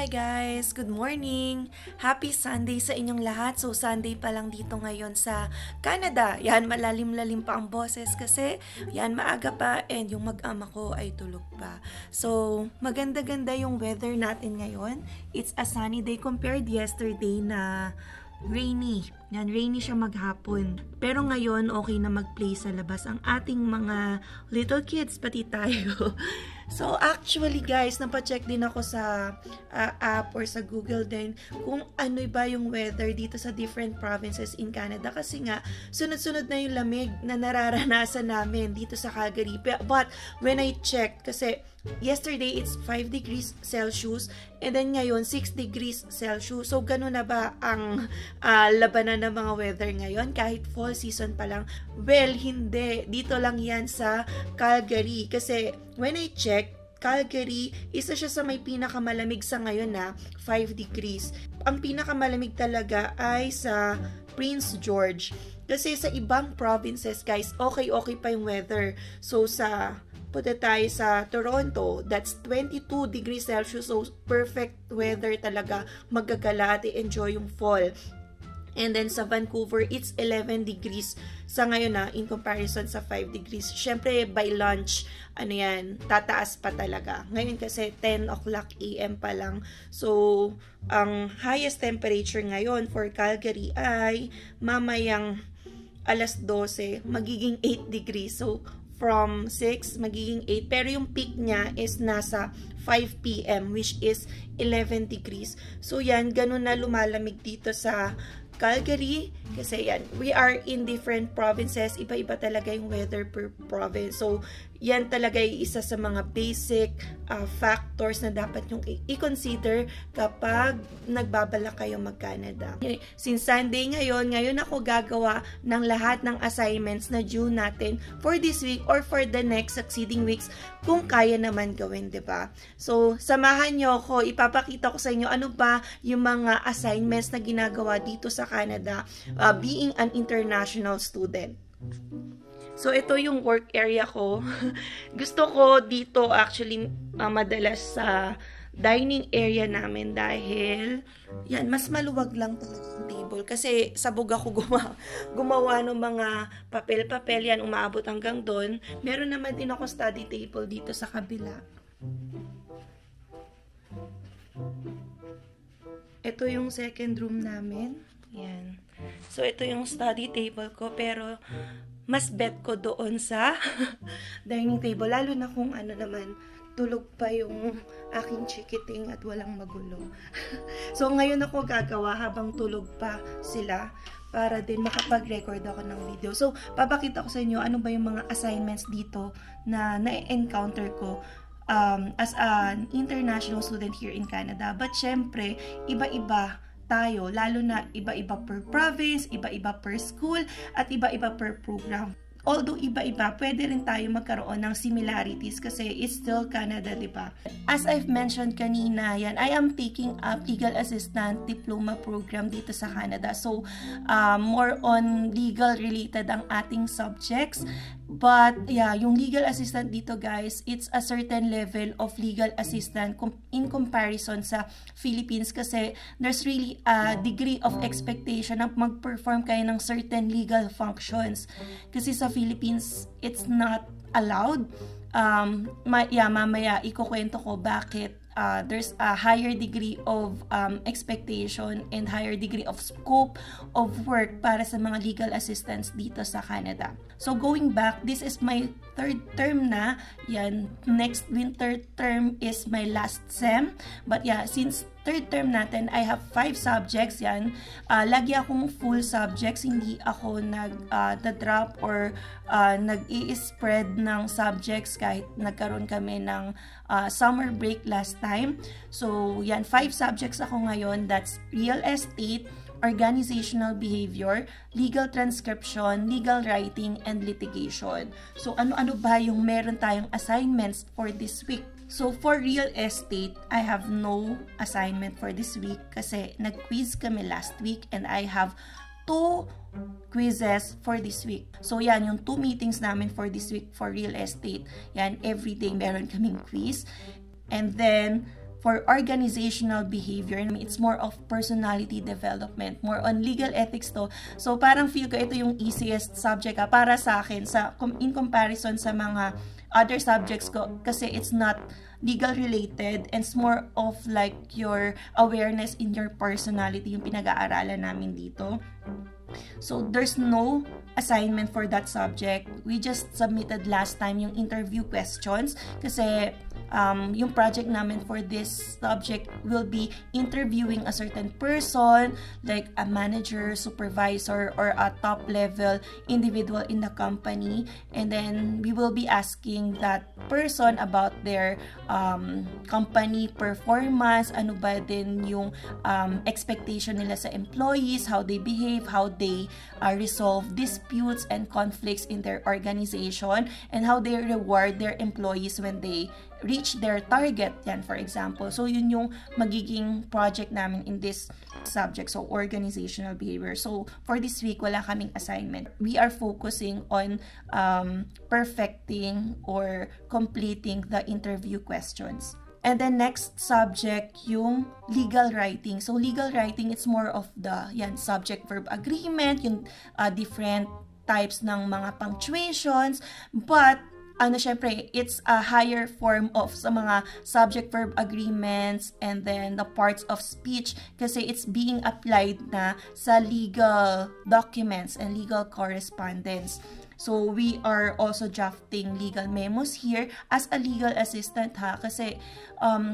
Hi guys! Good morning! Happy Sunday sa inyong lahat. So Sunday pa lang dito ngayon sa Canada. Yan, malalim-lalim pa ang boses kasi yan, maaga pa and yung mag-ama ko ay tulog pa. So maganda-ganda yung weather natin ngayon. It's a sunny day compared yesterday na rainy. Yan, rainy siya maghapon. Pero ngayon, okay na mag-play sa labas ang ating mga little kids, pati tayo. So, actually guys, napacheck din ako sa app or sa Google din kung ano ba yung weather dito sa different provinces in Canada. Kasi nga, sunod-sunod na yung lamig na nararanasan namin dito sa Calgary. But, when I checked, kasi yesterday it's 5 degrees Celsius and then ngayon 6 degrees Celsius. So, ganun na ba ang labanan ng mga weather ngayon kahit fall season pa lang? Well, hindi. Dito lang yan sa Calgary. Kasi when I check, Calgary, isa siya sa may pinakamalamig sa ngayon na 5 degrees. Ang pinakamalamig talaga ay sa Prince George. Kasi sa ibang provinces, guys, okay pa yung weather. So, punta tayo sa Toronto, that's 22 degrees Celsius. So, perfect weather talaga. Magagala at enjoy yung fall. And then sa Vancouver, it's 11 degrees sa ngayon na in comparison sa 5 degrees. Syempre, by lunch, tataas pa talaga. Ngayon kasi 10 o'clock AM pa lang. So, ang highest temperature ngayon for Calgary ay mamayang alas 12, magiging 8 degrees. So, from 6, magiging 8. Pero yung peak niya is nasa 5 PM, which is 11 degrees. So, yan, ganun na lumalamig dito sa Calgary, kasi yan, we are in different provinces, iba-iba talaga yung weather per province. So, yan talaga ay isa sa mga basic factors na dapat yung i-consider kapag nagbabala kayo mag-Canada. Since Sunday ngayon ako gagawa ng lahat ng assignments na due natin for this week or for the next succeeding weeks kung kaya naman gawin, diba? So, samahan nyo ako, ipapakita ko sa inyo ano ba yung mga assignments na ginagawa dito sa Canada being an international student. So, ito yung work area ko. Gusto ko dito actually madalas sa dining area namin dahil yan, mas maluwag lang talaga yung table. Kasi sabog ako gumawa ng mga papel-papel yan, umaabot hanggang doon. Meron naman din ako study table dito sa kabila. Ito yung second room namin. Yan. So, ito yung study table ko, pero mas bet ko doon sa dining table. Lalo na kung tulog pa yung aking chikiting at walang magulo. So, ngayon ako gagawa habang tulog pa sila para din makapag-record ako ng video. So, papakita ko sa inyo ano ba yung mga assignments dito na na-encounter ko as an international student here in Canada. But syempre, iba-iba tayo, lalo na iba-iba per province, iba-iba per school, at iba-iba per program. Although iba-iba, pwede rin tayo magkaroon ng similarities kasi it's still Canada, diba? As I've mentioned kanina, yan, I am taking up Legal Assistant Diploma Program dito sa Canada. So, more on legal related ang ating subjects. But, yeah, yung legal assistant dito, guys, it's a certain level of legal assistant in comparison sa Philippines kasi there's really a degree of expectation na mag-perform kayo ng certain legal functions. Kasi sa Philippines, it's not allowed. Mamaya, ikukwento ko bakit there's a higher degree of expectation and higher degree of scope of work para sa mga legal assistants dito sa Canada. So, going back, this is my third term na. Yan, next winter term is my last sem. But yeah, since third term natin, I have 5 subjects yan. Lagi akong full subjects, hindi ako nag-drop or nag-i-spread ng subjects kahit nagkaroon kami ng summer break last time. So, yan, 5 subjects ako ngayon. That's real estate, organizational behavior, legal transcription, legal writing, and litigation. So, ano-ano ba yung meron tayong assignments for this week? So, for real estate, I have no assignment for this week kasi nag-quiz kami last week and I have 2 quizzes for this week. So, yan, yung 2 meetings namin for this week for real estate. Yan, everyday meron kaming quiz. And then, for organizational behavior. I mean, it's more of personality development, more on legal ethics to. So parang feel ko ito yung easiest subject para sa akin in comparison sa mga other subjects ko, kasi it's not legal related and it's more of like your awareness in your personality yung pinag-aaralan namin dito. So there's no assignment for that subject. We just submitted last time yung interview questions kasi yung project namin for this subject will be interviewing a certain person, like a manager, supervisor, or a top level individual in the company, and then we will be asking that person about their company performance, ano ba din yung expectation nila sa employees, how they behave, how they resolve disputes and conflicts in their organization, and how they reward their employees when they reach their target, yan for example. So yun yung magiging project namin in this subject, so organizational behavior. So for this week, wala kaming assignment. We are focusing on perfecting or completing the interview questions. And then next subject, yung legal writing. So legal writing, it's more of the subject-verb agreement, yung different types ng mga punctuations, but syempre, it's a higher form of sa mga subject-verb agreements and then the parts of speech kasi it's being applied na sa legal documents and legal correspondence. So we are also drafting legal memos here as a legal assistant kasi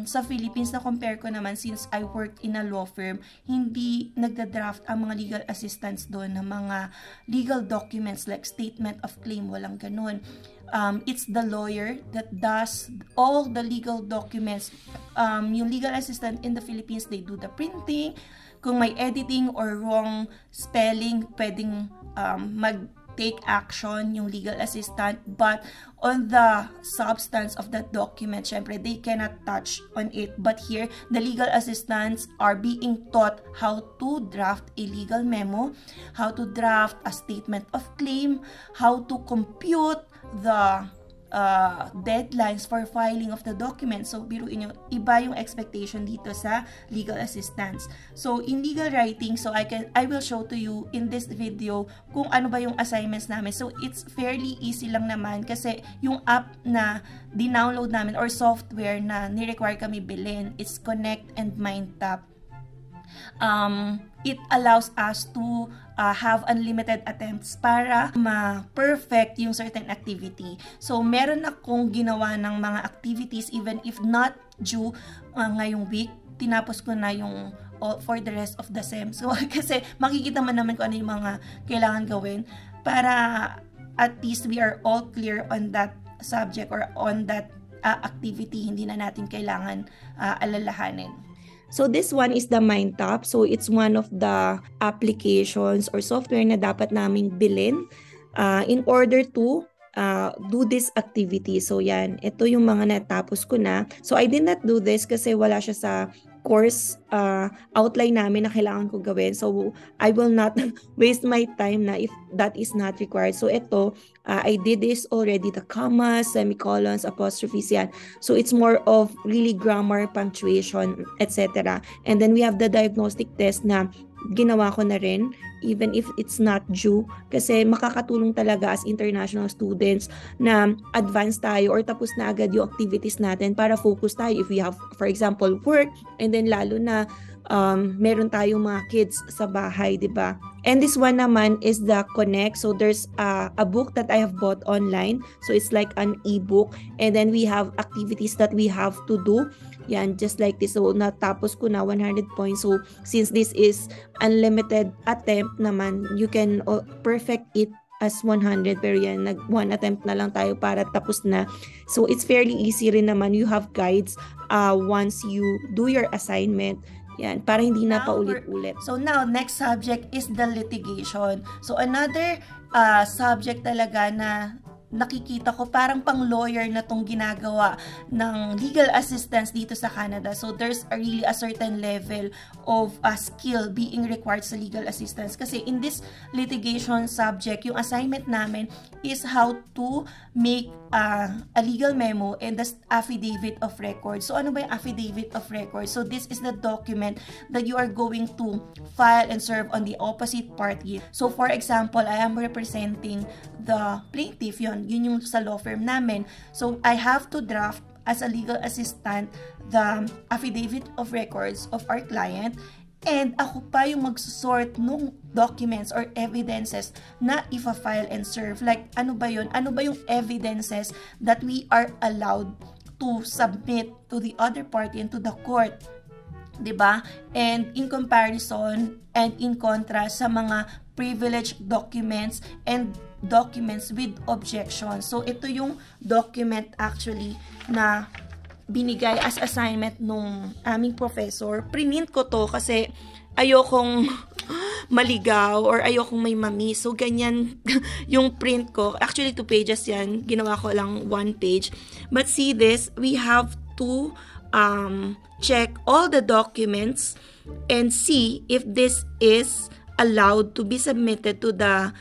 sa Philippines, na compare ko naman since I worked in a law firm, hindi nagda-draft ang mga legal assistants doon ng mga legal documents like statement of claim, walang ganun. It's the lawyer that does all the legal documents. Yung legal assistant in the Philippines, they do the printing. Kung may editing or wrong spelling, pwedeng take action yung legal assistant, but on the substance of that document, syempre, they cannot touch on it. But here, the legal assistants are being taught how to draft a legal memo, how to draft a statement of claim, how to compute the deadlines for filing of the document. So, biruin nyo, iba yung expectation dito sa legal assistants. So, in legal writing, so I will show to you in this video kung ano ba yung assignments namin. So, it's fairly easy lang naman kasi yung app na dinownload namin or software na ni-require kami bilhin is Connect and MindTap. It allows us to have unlimited attempts para ma-perfect yung certain activity. So, meron akong ginawa ng mga activities even if not due ngayong week. Tinapos ko na yung for the rest of the SEM. So, kasi makikita man naman kung ano yung mga kailangan gawin para at least we are all clear on that subject or on that activity. Hindi na natin kailangan alalahanin. So this one is the MindTap. So it's one of the applications or software na dapat naming bilhin in order to do this activity. So yan, ito yung mga natapos ko na. So I did not do this kasi wala siya sa course outline namin na kailangan ko gawin. So I will not waste my time na if that is not required. So ito, I did this already, the commas, semicolons, apostrophes, yan. So it's more of really grammar, punctuation, etc. And then we have the diagnostic test na ginawa ko na rin even if it's not due kasi makakatulong talaga as international students na advance tayo or tapos na agad yung activities natin para focus tayo if we have, for example, work, and then lalo na meron tayong mga kids sa bahay, di ba? And this one naman is the Connect. So there's a book that I have bought online. So it's like an ebook. And then we have activities that we have to do. Yan, just like this. So natapos ko na 100 points. So since this is unlimited attempt naman, you can perfect it as 100. Pero yan, one attempt na lang tayo para tapos na. So it's fairly easy rin naman. You have guides once you do your assignment. Yan, para hindi na paulit-ulit. So now, next subject is the litigation. So another subject talaga na nakikita ko parang pang lawyer na tong ginagawa ng legal assistance dito sa Canada. So there's really a certain level of skill being required sa legal assistance. Kasi in this litigation subject, yung assignment namin is how to make a legal memo and the affidavit of record. So ano ba yung affidavit of record? So this is the document that you are going to file and serve on the opposite party. So for example, I am representing the plaintiff, yun yung sa law firm namin. So I have to draft as a legal assistant the affidavit of records of our client, and ako pa yung magsusort nung documents or evidences na ifa-file and serve. Like, ano ba yun? Ano ba yung evidences that we are allowed to submit to the other party and to the court? Diba? And in comparison and in contrast sa mga privileged documents and documents with objection. So, ito yung document actually na binigay as assignment nung aming professor. Print ko to kasi ayokong maligaw or ayokong may mami. So, ganyan yung print ko. Actually, 2 pages yan. Ginawa ko lang 1 page. But see this, we have to check all the documents and see if this is allowed to be submitted to the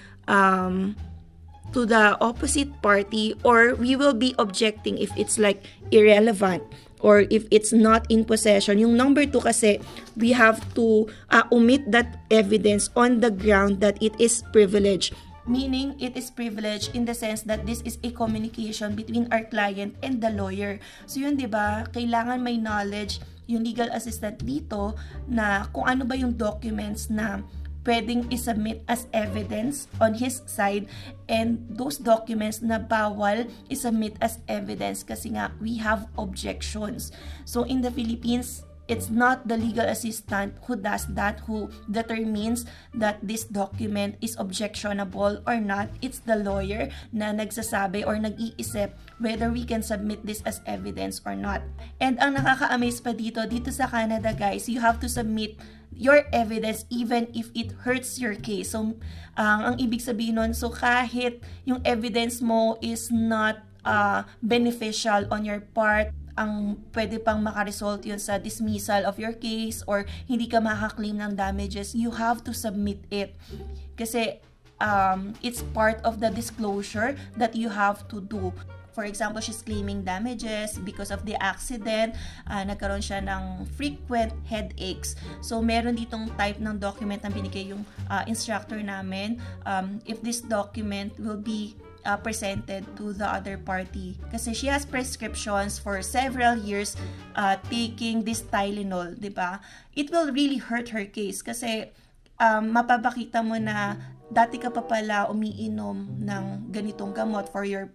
opposite party, or we will be objecting if it's like irrelevant or if it's not in possession. Yung number 2 kasi, we have to omit that evidence on the ground that it is privileged. Meaning, it is privileged in the sense that this is a communication between our client and the lawyer. So yun, diba? Kailangan may knowledge yung legal assistant dito na kung ano ba yung documents na pwedeng isubmit as evidence on his side, and those documents na bawal isubmit as evidence kasi nga we have objections. So in the Philippines, it's not the legal assistant who does that, who determines that this document is objectionable or not. It's the lawyer na nagsasabi or nag-iisip whether we can submit this as evidence or not. And ang nakaka-amaze pa dito sa Canada, guys, you have to submit your evidence even if it hurts your case. So, ang ibig sabihin nun, so kahit yung evidence mo is not beneficial on your part, ang pwede pang makaresult yun sa dismissal of your case or hindi ka makaklaim ng damages, you have to submit it. Kasi it's part of the disclosure that you have to do. For example, she's claiming damages because of the accident. Nagkaroon siya ng frequent headaches. So, meron ditong type ng document na binigay yung instructor namin. If this document will be presented to the other party. Kasi she has prescriptions for several years taking this Tylenol, diba? It will really hurt her case kasi mapapakita mo na dati ka pa pala umiinom ng ganitong gamot for your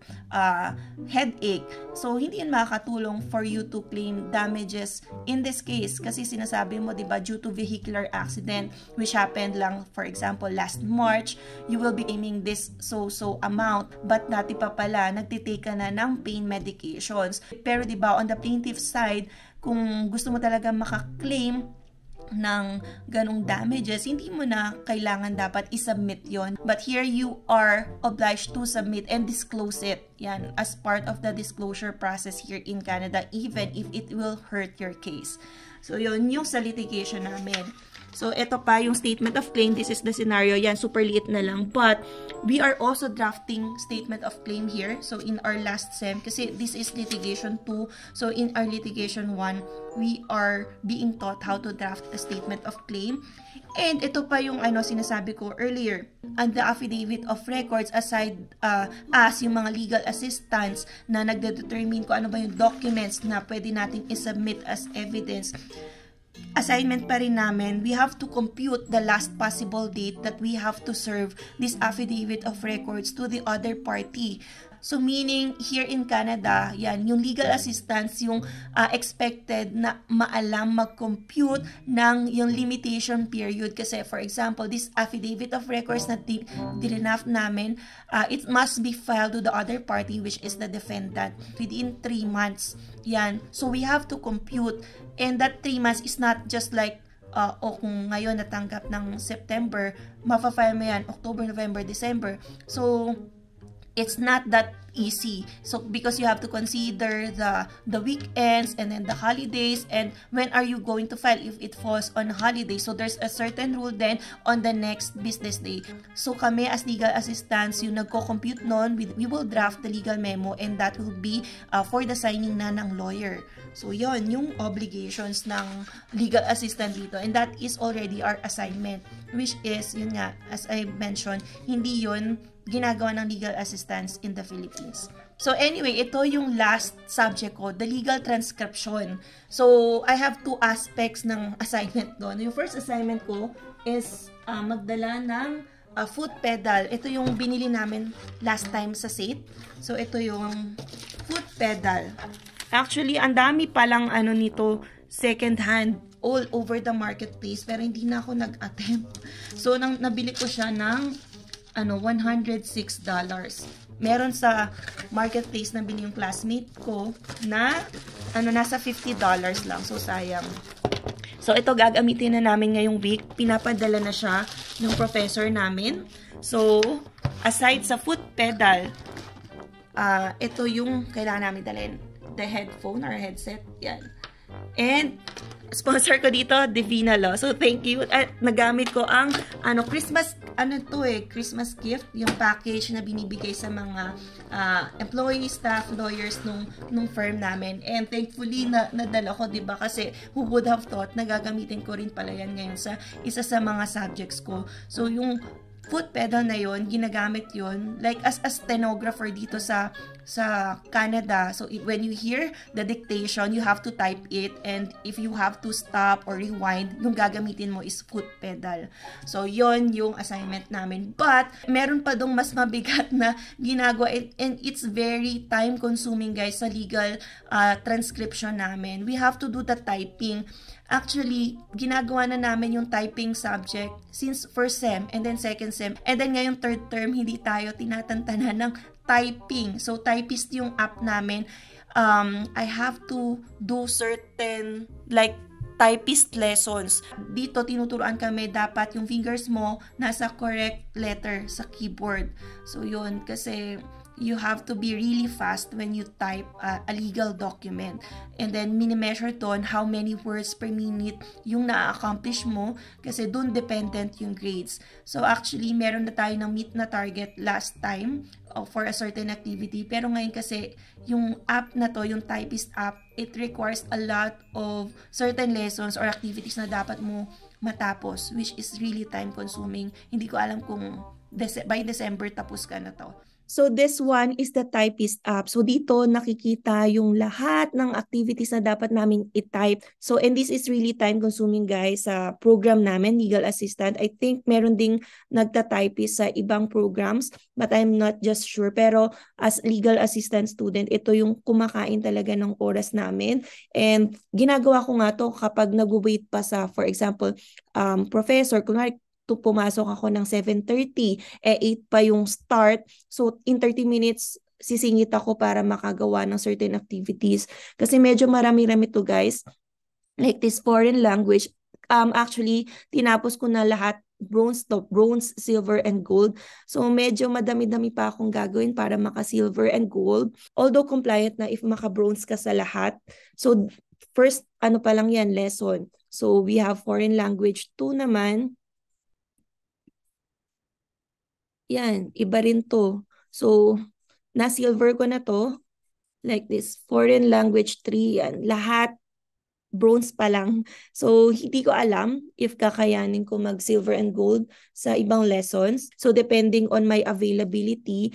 headache. So, hindi yun makakatulong for you to claim damages in this case. Kasi sinasabi mo, diba, due to vehicular accident, which happened lang, for example, last March, you will be claiming this so amount. But dati pa pala, nagtitake ka na ng pain medications. Pero diba, on the plaintiff's side, kung gusto mo talaga makaklaim ng ganong damages, hindi mo na kailangan dapat isubmit yon. But here you are obliged to submit and disclose it. Yan, as part of the disclosure process here in Canada, even if it will hurt your case. So yun yung sa litigation namin. So, ito pa yung statement of claim. This is the scenario. Yan, super liit na lang. But, we are also drafting statement of claim here. So, in our last sem, kasi this is litigation 2. So, in our litigation 1, we are being taught how to draft a statement of claim. And ito pa yung sinasabi ko earlier. And the affidavit of records aside as yung mga legal assistants na nagde-determine kung ano ba yung documents na pwede natin isubmit as evidence. Assignment pa rin namin, we have to compute the last possible date that we have to serve this affidavit of records to the other party. So, meaning, here in Canada, yan, yung legal assistance, yung expected na maalam mag-compute ng yung limitation period. Kasi, for example, this affidavit of records na dilinaf namin, it must be filed to the other party, which is the defendant, within 3 months. Yan. So, we have to compute. And that 3 months is not just like, kung ngayon natanggap ng September, mapafile mo yan, October, November, December. So, it's not that easy. So because you have to consider the weekends and then the holidays, and when are you going to file if it falls on holiday. So there's a certain rule then on the next business day. So kami as legal assistants, yung nagko-compute nun, we will draft the legal memo, and that will be for the signing na ng lawyer. So yon yung obligations ng legal assistant dito, and that is already our assignment, which is yun nga, as I mentioned, hindi yun ginagawa ng legal assistants in the Philippines. So anyway, ito yung last subject ko, the legal transcription. So I have two aspects ng assignment doon. Yung first assignment ko is magdala ng foot pedal. Ito yung binili namin last time sa SAIT. So ito yung foot pedal. Actually, ang dami palang nito, second hand, all over the marketplace, pero hindi na ako nag-attempt. So nabili ko siya ng $106. Meron sa marketplace na bili yung classmate ko na nasa $50 lang. So sayang. So ito gagamitin na namin ngayong week. Pinapadala na siya ng professor namin. So aside sa foot pedal, ito yung kailangan namin dalhin. The headphone or headset. Yan. And sponsor ko dito, Divina Law. So thank you. At nagamit ko ang Christmas Christmas gift, yung package na binibigay sa mga employees, staff, lawyers nung firm namin. And thankfully nadala ko, 'di ba? Kasi who would have thought na gagamitin ko rin pala yan ngayon sa isa sa mga subjects ko. So yung foot pedal na yon, ginagamit yon like as a stenographer dito sa Canada. So when you hear the dictation, you have to type it, and if you have to stop or rewind, yung gagamitin mo is foot pedal. So yon yung assignment namin. But meron pa dong mas mabigat na ginagawa, and it's very time consuming guys sa legal transcription namin. We have to do the typing. Actually, ginagawa na namin yung typing subject since first sem and then second sem. And then ngayong third term, hindi tayo tinatantanan ng typing. So, typist yung app namin. I have to do certain like typist lessons. Dito, tinuturuan kami dapat yung fingers mo nasa correct letter sa keyboard. So, yun. Kasi you have to be really fast when you type a legal document. And then, mini-measure doon how many words per minute yung na-accomplish mo kasi doon dependent yung grades. So, actually, meron na tayo ng meet na target last time for a certain activity. Pero ngayon kasi, yung app na to, yung typist app, it requires a lot of certain lessons or activities na dapat mo matapos, which is really time consuming. Hindi ko alam kung by December tapos ka na to. So this one is the typist app. So dito nakikita yung lahat ng activities na dapat namin i-type. So and this is really time consuming guys sa program namin, legal assistant. I think meron ding nagta-typist sa ibang programs, but I'm not just sure. Pero as legal assistant student, ito yung kumakain talaga ng oras namin. And ginagawa ko nga to kapag nag-wait pa sa, for example, professor, kunwari pumasok ako ng 7:30, 8 pa yung start. So, in 30 minutes, sisingit ako para makagawa ng certain activities. Kasi medyo marami-rami to guys. Like this foreign language, actually, tinapos ko na lahat, bronze, silver, and gold. So, medyo madami-dami pa akong gagawin para maka-silver and gold. Although compliant na if maka-bronze ka sa lahat. So, first, pa lang yan, lesson. So, we have foreign language 2 naman. Yan, iba rin to. So, na-silver ko na to. Like this, foreign language 3, yan. Lahat, bronze pa lang. So, hindi ko alam if kakayanin ko mag-silver and gold sa ibang lessons. So, depending on my availability,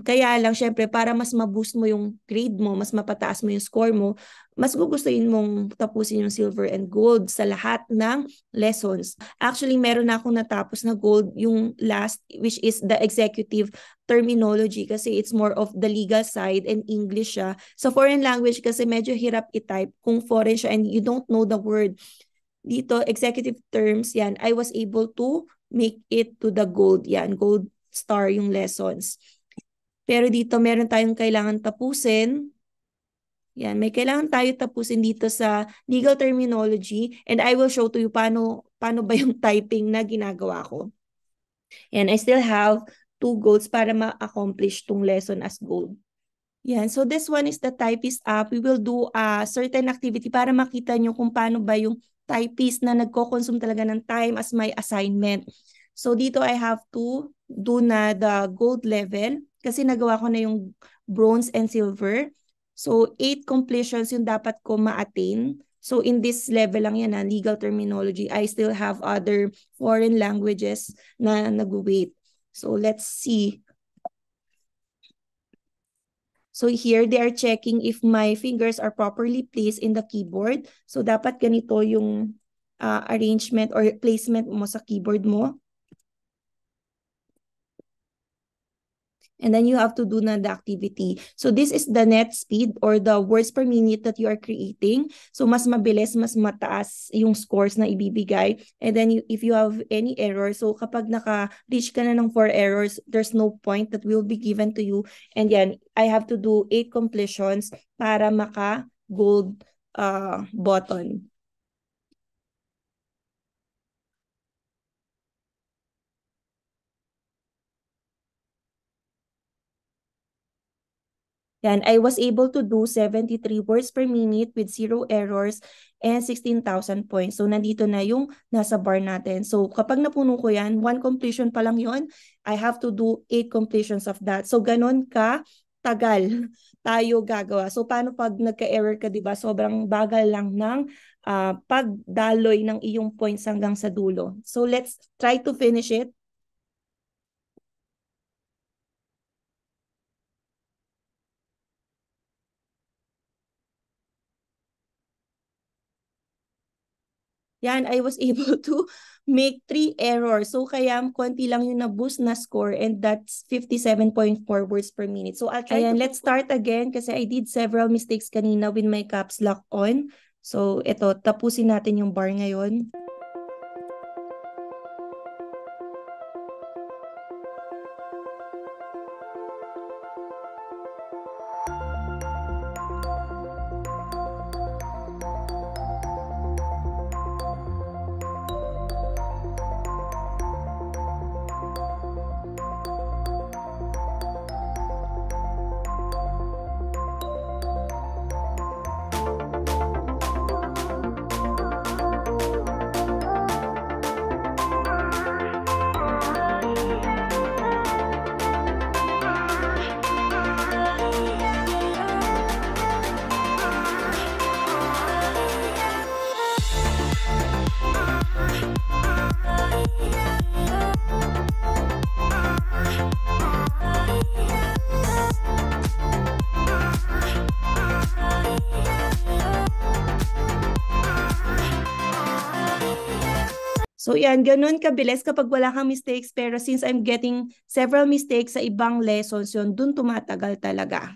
kaya lang, syempre, para mas ma-boost mo yung grade mo, mas mapataas mo yung score mo, mas gugustuhin mong tapusin yung silver and gold sa lahat ng lessons. Actually, meron na akong natapos na gold yung last, which is the executive terminology kasi it's more of the legal side and English siya. Sa foreign language kasi medyo hirap i-type kung foreign siya and you don't know the word. Dito, executive terms, yan, I was able to make it to the gold. Yan, gold star yung lessons. Pero dito, meron tayong kailangan tapusin. Yan, may kailangan tayo tapusin dito sa legal terminology and I will show to you paano ba yung typing na ginagawa ko. And I still have 2 golds para ma-accomplish tong lesson as gold. Yan. So this one is the typist app. We will do a certain activity para makita nyo kung paano ba yung typist na nagko-consume talaga ng time as my assignment. So dito I have to do na the gold level kasi nagawa ko na yung bronze and silver. So 8 completions yung dapat ko ma-attain. So in this level lang yan, legal terminology. I still have other foreign languages na nag-wait. So let's see. So here, they are checking if my fingers are properly placed in the keyboard. So dapat ganito yung arrangement or placement mo sa keyboard mo. And then you have to do na the activity. So this is the net speed or the words per minute that you are creating. So mas mabilis, mas mataas yung scores na ibibigay. And then if you have any error, so kapag naka-reach ka na ng 4 errors, there's no point that will be given to you. And yan, I have to do 8 completions para maka-gold button. Yan, I was able to do 73 words per minute with 0 errors and 16,000 points. So, nandito na yung nasa bar natin. So, kapag napuno ko yan, 1 completion pa lang yun, I have to do 8 completions of that. So, ganun ka tagal tayo gagawa. So, paano pag nagka-error ka, diba? Sobrang bagal lang ng pagdaloy ng iyong points hanggang sa dulo. So, let's try to finish it. Yan, I was able to make 3 errors. So, kaya konti lang yung na-boost na score and that's 57.4 words per minute. So, I'll try to... let's start again kasi I did several mistakes kanina with my caps lock on. So, ito, tapusin natin yung bar ngayon. So yan, ganun kabilis kapag wala kang mistakes. Pero since I'm getting several mistakes sa ibang lessons yun, dun tumatagal talaga.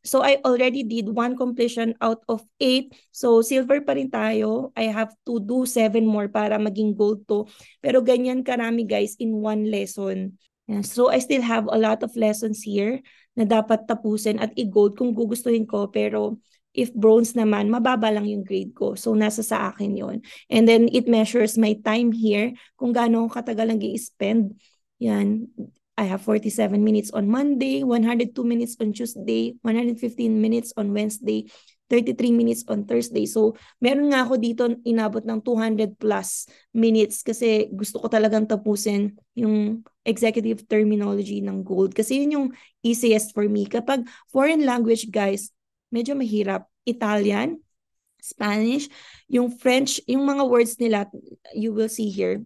So I already did 1 completion out of 8. So silver pa rin tayo. I have to do 7 more para maging gold to. Pero ganyan karami guys in 1 lesson. Yeah, so I still have a lot of lessons here na dapat tapusin at i-gold kung gugustuhin ko. Pero if bronze naman, mababa lang yung grade ko. So, nasa sa akin yon. And then, it measures my time here, kung gaano katagal nag i-spend. Yan. I have 47 minutes on Monday, 102 minutes on Tuesday, 115 minutes on Wednesday, 33 minutes on Thursday. So, meron nga ako dito inabot ng 200 plus minutes kasi gusto ko talagang tapusin yung executive terminology ng gold. Kasi yun yung easiest for me. Kapag foreign language, guys, medyo mahirap. Italian, Spanish, yung French, yung mga words nila, you will see here.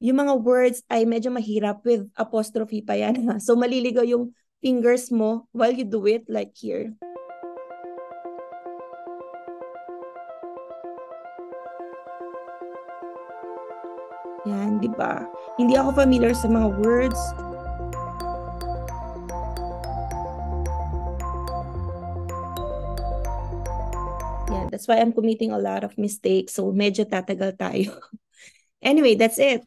Yung mga words ay medyo mahirap with apostrophe pa yan. So, maliligaw yung fingers mo while you do it like here. Yan, di ba? Hindi ako familiar sa mga words. Yan, that's why I'm committing a lot of mistakes. So, medyo tatagal tayo. Anyway, that's it.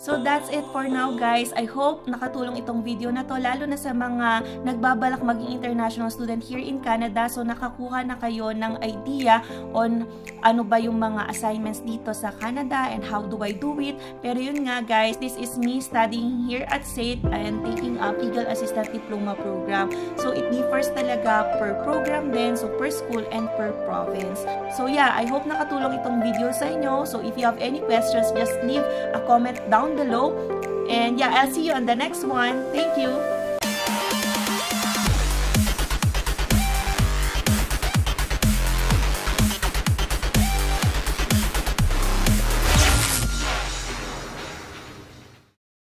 So that's it for now guys. I hope nakatulong itong video na to lalo na sa mga nagbabalak maging international student here in Canada. So nakakuha na kayo ng idea on ano ba yung mga assignments dito sa Canada and how do I do it. Pero yun nga guys, this is me studying here at SAIT and taking up Legal Assistant Diploma Program. So it differs talaga per program din, so per school and per province. So yeah, I hope nakatulong itong video sa inyo. So if you have any questions, just leave a comment down below. And yeah, I'll see you on the next one. Thank you!